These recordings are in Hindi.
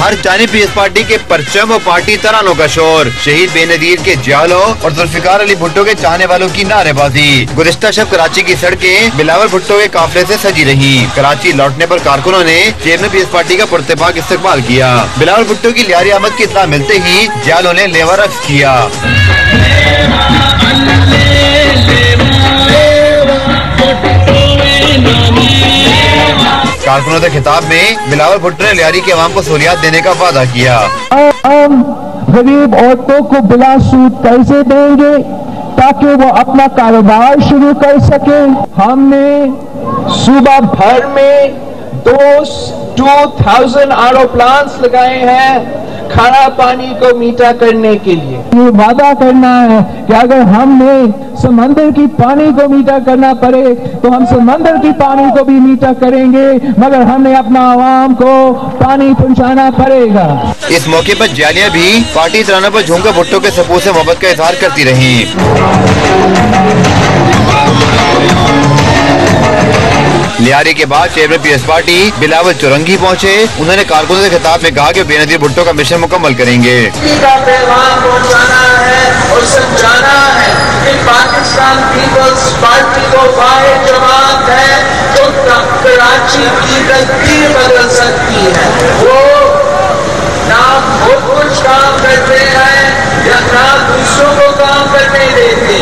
हर जानिब पीएस पार्टी के परचम और पार्टी तरानों का शोर, शहीद बेनजीर के जालों और जुल्फिकार अली भुट्टो के चाहने वालों की नारेबाजी। गुज़िश्ता शब कराची की सड़कें बिलावल भुट्टो के काफिले से सजी रही। कराची लौटने पर कारकुनों ने चेयरमैन पीएस पार्टी का पुरतपाक इस्तकबाल किया। बिलावल भुट्टो की लियारी आमद की इत्तला मिलते ही जालों ने लेवा रक्स किया। कारकुनों के खिताब में बिलावल भुट्टो ने लियारी के अवाम को सहूलियात देने का वादा किया। हम गरीब औरतों को बिला सूद कर्जे देंगे ताकि वो अपना कारोबार शुरू कर सके। हमने सूबा भर में 2000 आरओ प्लांट्स लगाए हैं खारा पानी को मीठा करने के लिए। ये वादा करना है कि अगर हमने समंदर की पानी को मीठा करना पड़े तो हम समंदर की पानी को भी मीठा करेंगे, मगर हमें अपना आवाम को पानी पहुंचाना पड़ेगा। इस मौके पर जालियां भी पार्टी तराना पर झूमकर भुट्टो के सपूत से मोहब्बत का इजहार करती रही। लियारी के बाद चेयरमैन पीएस पार्टी बिलावल चौरंगी पहुंचे। उन्होंने कारकुनों के खिताब में कहा कि बेनजीर भुट्टो का मिशन मुकम्मल करेंगे। पैगाम पहुंचाना है और समझाना है कि पाकिस्तान पीपल्स पार्टी को वाहिद जमात है जो कराची की तकदीर बदल सकती है। वो ना बहुत कुछ काम करते हैं या ना दूसरों को काम करने देते,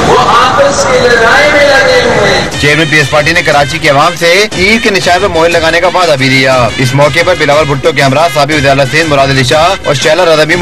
वो आपस की लड़ाई में लगे हुए। चेयरमैन पीएस पार्टी ने कराची के अवाम से ईद के निशान पर मोहर लगाने का वादा भी दिया। इस मौके पर बिलावल भुट्टो के हमरा साबिर उजाला सिंह, मुराद अली शाह और शैला रज़ा भी